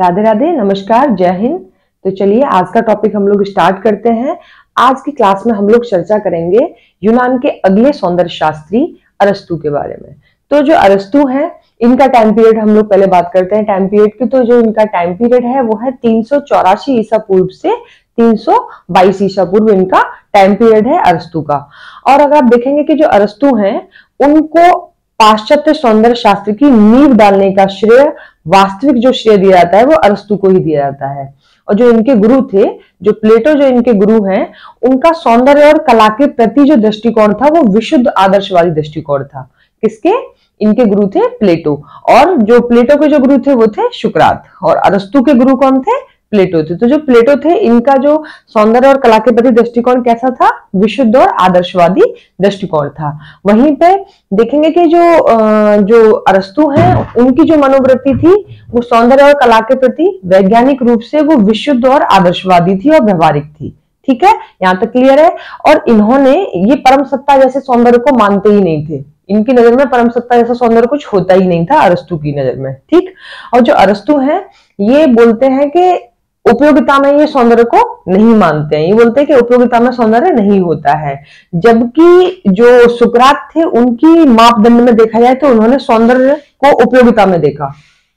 राधे राधे, नमस्कार, जय हिंद। तो चलिए आज का टॉपिक हम लोग स्टार्ट करते हैं। आज की क्लास में हम लोग चर्चा करेंगे यूनान के अगले सौंदर्य शास्त्री अरस्तु के बारे में। तो जो अरस्तु हैं, इनका टाइम पीरियड हम लोग पहले बात करते हैं टाइम पीरियड की। तो जो इनका टाइम पीरियड है वो है 384 ईसा पूर्व से 322 ईसा पूर्व इनका टाइम पीरियड है अरस्तु का। और अगर आप देखेंगे कि जो अरस्तु हैं उनको पाश्चात्य सौंदर्य शास्त्र की नींव डालने का श्रेय, वास्तविक जो श्रेय दिया जाता है वो अरस्तु को ही दिया जाता है। और जो इनके गुरु थे, जो प्लेटो जो इनके गुरु हैं, उनका सौंदर्य और कला के प्रति जो दृष्टिकोण था वो विशुद्ध आदर्शवादी दृष्टिकोण था। किसके? इनके गुरु थे प्लेटो। और जो प्लेटो के जो गुरु थे वो थे सुकरात, और अरस्तु के गुरु कौन थे? प्लेटो थे। तो जो प्लेटो थे, इनका जो सौंदर्य और कला के प्रति दृष्टिकोण कैसा था? विशुद्ध और आदर्शवादी दृष्टिकोण था। वहीं पे देखेंगे कि जो अरस्तु हैं, उनकी जो मनोवृत्ति थी वो सौंदर्य और कला के प्रति वैज्ञानिक रूप से वो विशुद्ध और आदर्शवादी थी और व्यवहारिक थी। ठीक है, यहां तक क्लियर है। और इन्होंने ये परम सत्ता जैसे सौंदर्य को मानते ही नहीं थे। इनकी नजर में परम सत्ता जैसा सौंदर्य कुछ होता ही नहीं था अरस्तु की नजर में। ठीक। और जो अरस्तु हैं ये बोलते हैं कि उपयोगिता में ये सौंदर्य को नहीं मानते हैं। ये बोलते हैं कि उपयोगिता में सौंदर्य नहीं होता है। जबकि जो सुकरात थे, उनकी मापदंड में देखा जाए तो उन्होंने सौंदर्य को उपयोगिता में देखा।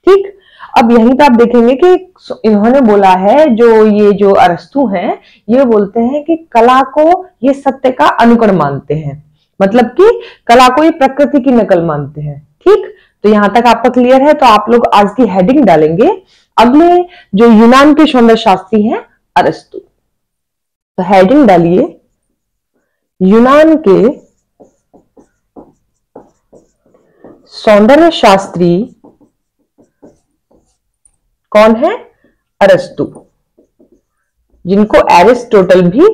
ठीक। अब यहीं पे आप देखेंगे कि इन्होंने बोला है, जो अरस्तु हैं ये बोलते हैं कि कला को ये सत्य का अनुकरण मानते हैं, मतलब कि कला को ये प्रकृति की नकल मानते हैं। ठीक। तो यहां तक आपका क्लियर है। तो आप लोग आज की हेडिंग डालेंगे, अगले जो यूनान के सौंदर्य शास्त्री हैं अरस्तु। तो हेडिंग डालिए, यूनान के सौंदर्य शास्त्री कौन है? अरस्तु, जिनको एरिस्टोटल भी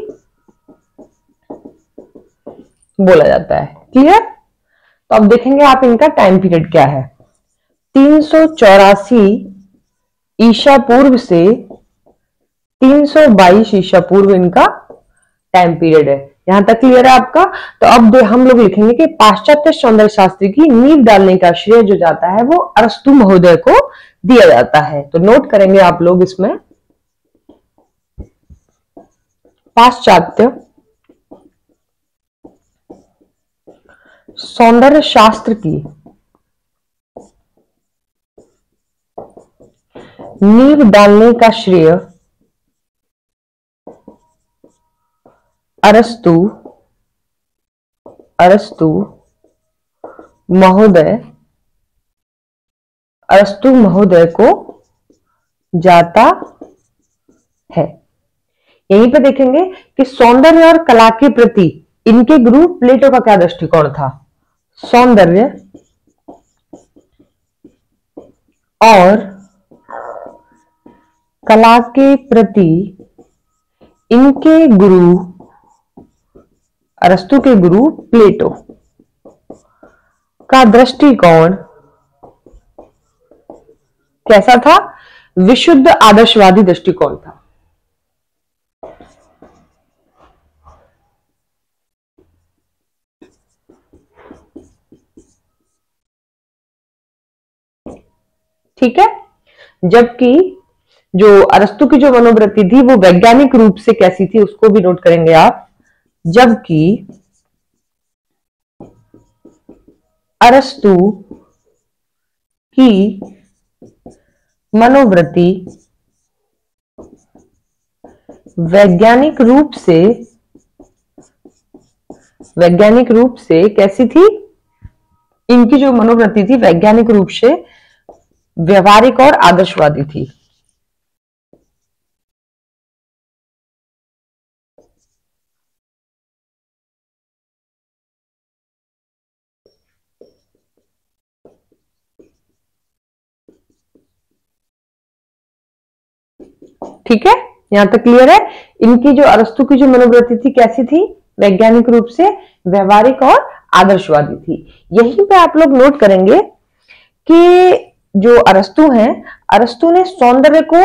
बोला जाता है। क्लियर? तो अब देखेंगे आप इनका टाइम पीरियड क्या है। 384 ईसा पूर्व से 322 ईसा पूर्व इनका टाइम पीरियड है। यहां तक क्लियर है आपका। तो अब हम लोग लिखेंगे कि पाश्चात्य सौंदर्य शास्त्र की नींव डालने का श्रेय जो जाता है वो अरस्तु महोदय को दिया जाता है। तो नोट करेंगे आप लोग इसमें, पाश्चात्य सौंदर्य शास्त्र की नींव डालने का श्रेय अरस्तु महोदय को जाता है। यहीं पे देखेंगे कि सौंदर्य और कला के प्रति इनके गुरु प्लेटो का क्या दृष्टिकोण था? सौंदर्य और कला के प्रति इनके गुरु, अरस्तु के गुरु प्लेटो का दृष्टिकोण कैसा था? विशुद्ध आदर्शवादी दृष्टिकोण था। ठीक है। जबकि जो अरस्तु की जो मनोवृत्ति थी वो वैज्ञानिक रूप से कैसी थी उसको भी नोट करेंगे आप। जबकि अरस्तु की मनोवृत्ति वैज्ञानिक रूप से कैसी थी? इनकी जो मनोवृत्ति थी वैज्ञानिक रूप से व्यवहारिक और आदर्शवादी थी। ठीक है, यहां तक क्लियर है। इनकी जो अरस्तु की जो मनोवृत्ति थी कैसी थी? वैज्ञानिक रूप से व्यवहारिक और आदर्शवादी थी। यहीं पे आप लोग नोट करेंगे कि जो अरस्तु हैं, अरस्तु ने सौंदर्य को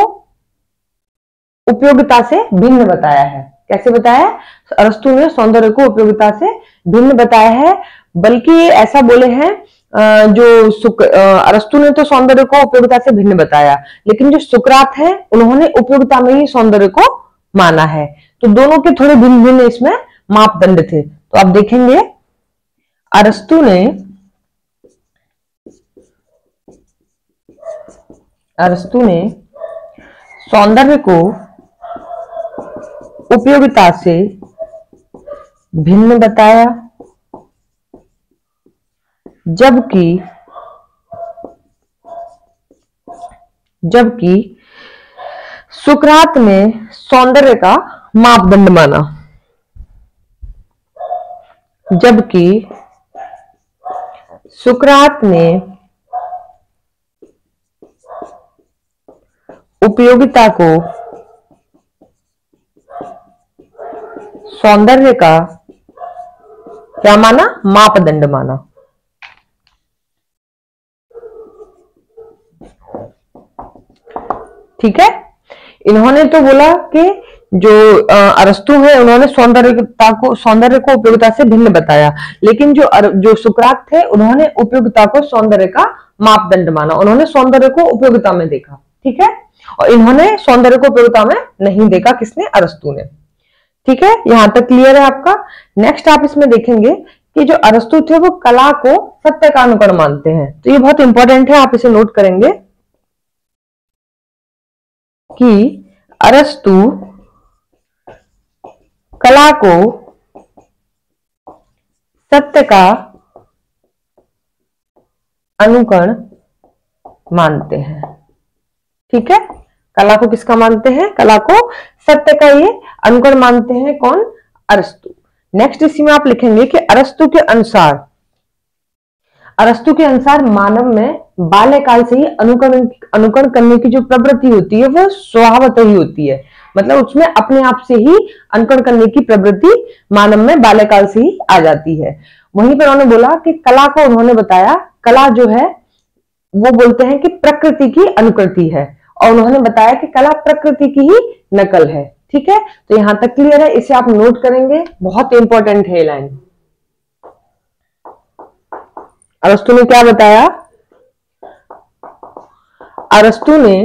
उपयोगिता से भिन्न बताया है। कैसे बताया? अरस्तु ने सौंदर्य को उपयोगिता से भिन्न बताया है। बल्कि ऐसा बोले हैं अरस्तु ने तो सौंदर्य को उपयोगिता से भिन्न बताया, लेकिन जो सुकरात है उन्होंने उपयोगिता में ही सौंदर्य को माना है। तो दोनों के थोड़े भिन्न भिन्न इसमें मापदंड थे। तो आप देखेंगे अरस्तु ने सौंदर्य को उपयोगिता से भिन्न बताया, जबकि सुकरात ने सौंदर्य का मापदंड माना। जबकि सुकरात ने उपयोगिता को सौंदर्य का क्या माना? मापदंड माना। ठीक है, इन्होंने तो बोला कि जो अरस्तु है उन्होंने सौंदर्य को उपयोगिता से भिन्न बताया, लेकिन जो सुकरात थे उन्होंने उपयोगिता को सौंदर्य का मापदंड माना। उन्होंने सौंदर्य को उपयोगिता में देखा, ठीक है, और इन्होंने सौंदर्य को उपयोगिता में नहीं देखा। किसने? अरस्तु ने। ठीक है, यहां तक क्लियर है आपका। नेक्स्ट आप इसमें देखेंगे कि जो अरस्तु थे वो कला को सत्य का अनुकरण मानते हैं। तो ये बहुत इंपॉर्टेंट है, आप इसे नोट करेंगे कि अरस्तु कला को सत्य का अनुकरण मानते हैं। ठीक है, कला को किसका मानते हैं? कला को सत्य का ये अनुकरण मानते हैं। कौन? अरस्तु। नेक्स्ट इसी में आप लिखेंगे कि अरस्तु के अनुसार मानव में बाल्यकाल से ही अनुकरण करने की जो प्रवृत्ति होती है वो स्वभावतः ही होती है। मतलब उसमें अपने आप से ही अनुकरण करने की प्रवृत्ति मानव में बाल्यकाल से ही आ जाती है। वहीं पर उन्होंने बोला कि कला को उन्होंने बताया, कला जो है वो बोलते हैं कि प्रकृति की अनुकृति है, और उन्होंने बताया कि कला प्रकृति की ही नकल है। ठीक है, तो यहां तक क्लियर है, इसे आप नोट करेंगे, बहुत इंपॉर्टेंट है लाइन। अरस्तु ने क्या बताया? अरस्तु ने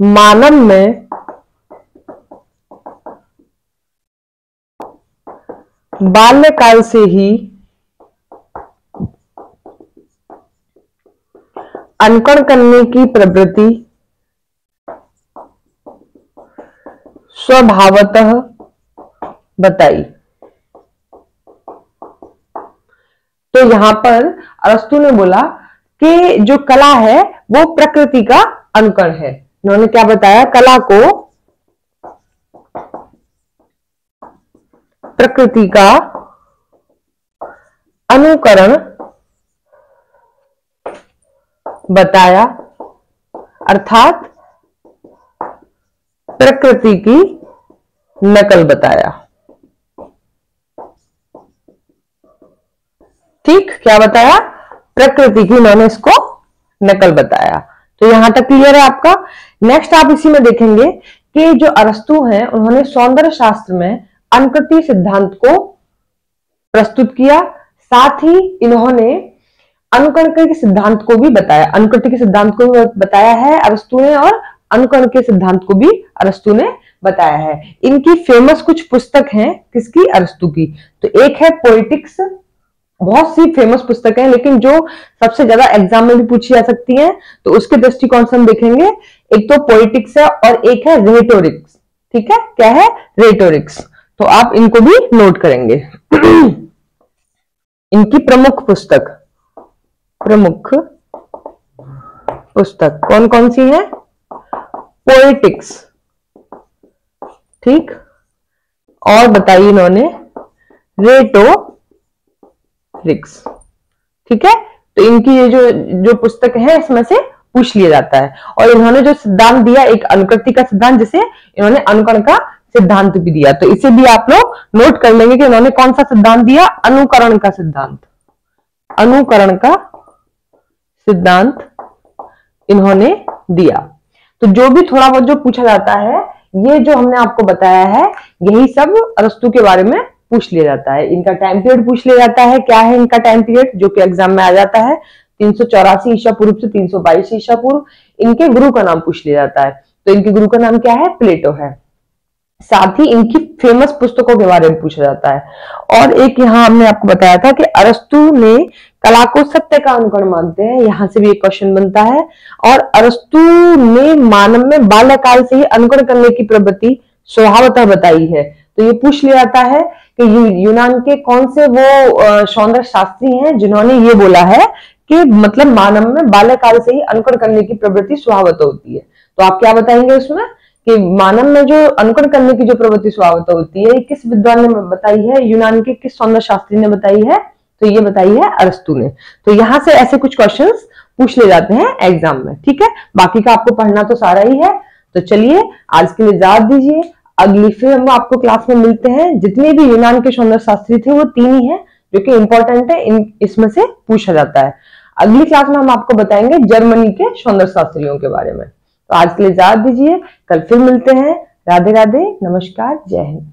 मानव में बाल्यकाल से ही अनुकरण करने की प्रवृत्ति स्वभावतः बताई। तो यहां पर अरस्तु ने बोला कि जो कला है वो प्रकृति का अनुकरण है। इन्होंने क्या बताया? कला को प्रकृति का अनुकरण बताया, अर्थात प्रकृति की नकल बताया। ठीक, क्या बताया? प्रकृति की, मैंने इसको नकल बताया। तो यहां तक क्लियर है आपका। नेक्स्ट आप इसी में देखेंगे कि जो अरस्तु हैं उन्होंने सौंदर्य शास्त्र में अनुकृति सिद्धांत को प्रस्तुत किया, साथ ही इन्होंने अनुकरण के सिद्धांत को भी बताया। अनुकृति के सिद्धांत को भी बताया है अरस्तु ने, और अनुकरण के सिद्धांत को भी अरस्तु ने बताया है। इनकी फेमस कुछ पुस्तक हैं, किसकी? अरस्तु की। तो एक है पोएटिक्स, बहुत सी फेमस पुस्तकें हैं, लेकिन जो सबसे ज्यादा एग्जाम में भी पूछी जा सकती हैं, तो उसके दृष्टिकोण से हम देखेंगे। एक तो पोएटिक्स है और एक है रेटोरिक्स। ठीक है, क्या है? रेटोरिक्स। तो आप इनको भी नोट करेंगे। इनकी प्रमुख पुस्तक कौन कौन सी है? पोएटिक्स, ठीक, और बताइए इन्होंने रेटोरिक्स। ठीक है, तो इनकी ये जो पुस्तक है इसमें से पूछ लिया जाता है। और इन्होंने जो सिद्धांत दिया, एक अनुकृति का सिद्धांत, जिसे इन्होंने अनुकरण का सिद्धांत भी दिया। तो इसे भी आप लोग नोट कर लेंगे कि इन्होंने कौन सा सिद्धांत दिया? अनुकरण का सिद्धांत। अनुकरण का सिद्धांत इन्होंने दिया। तो जो भी थोड़ा बहुत जो पूछा जाता है, ये जो हमने आपको बताया है, यही सब अरस्तु के बारे में पूछ लिया जाता है। इनका टाइम पीरियड पूछ लिया जाता है। क्या है इनका टाइम पीरियड, जो कि एग्जाम में आ जाता है 384 ईसा पूर्व से 322 ईसा पूर्व। इनके गुरु का नाम पूछ लिया जाता है, तो इनके गुरु का नाम क्या है, प्लेटो है। साथ ही इनकी फेमस पुस्तकों के बारे में पूछा जाता है। और एक यहाँ हमने आपको बताया था कि अरस्तु ने कला को सत्य का अनुकरण मानते हैं, यहां से भी एक क्वेश्चन बनता है। और अरस्तु ने मानव में बाल्यकाल से ही अनुकरण करने की प्रवृत्ति स्वभावतः बताई है। तो ये पूछ लिया जाता है कि यूनान के कौन से वो सौंदर्य शास्त्री हैं जिन्होंने ये बोला है कि मतलब मानव में बाल्यकाल से ही अनुकरण करने की प्रवृत्ति स्वभावतः होती है। तो आप क्या बताएंगे उसमें कि मानव में जो अनुकरण करने की जो प्रवृत्ति स्वभावतः होती है, किस विद्वान ने बताई है, यूनान के किस सौंदर्य शास्त्री ने बताई है, तो ये बताई है अरस्तु ने। तो यहां से ऐसे कुछ क्वेश्चंस पूछ ले जाते हैं एग्जाम में, ठीक है। बाकी का आपको पढ़ना तो सारा ही है। तो चलिए आज के लिए इजाजत दीजिए, अगली फिर हम आपको क्लास में मिलते हैं। जितने भी यूनान के सौंदर्य शास्त्री थे वो 3 ही हैं जो कि इंपॉर्टेंट है, इसमें से पूछा जाता है। अगली क्लास में हम आपको बताएंगे जर्मनी के सौंदर्य शास्त्रियों के बारे में। तो आज के लिए इजाजत दीजिए, कल फिर मिलते हैं। राधे राधे, नमस्कार, जय हिंद।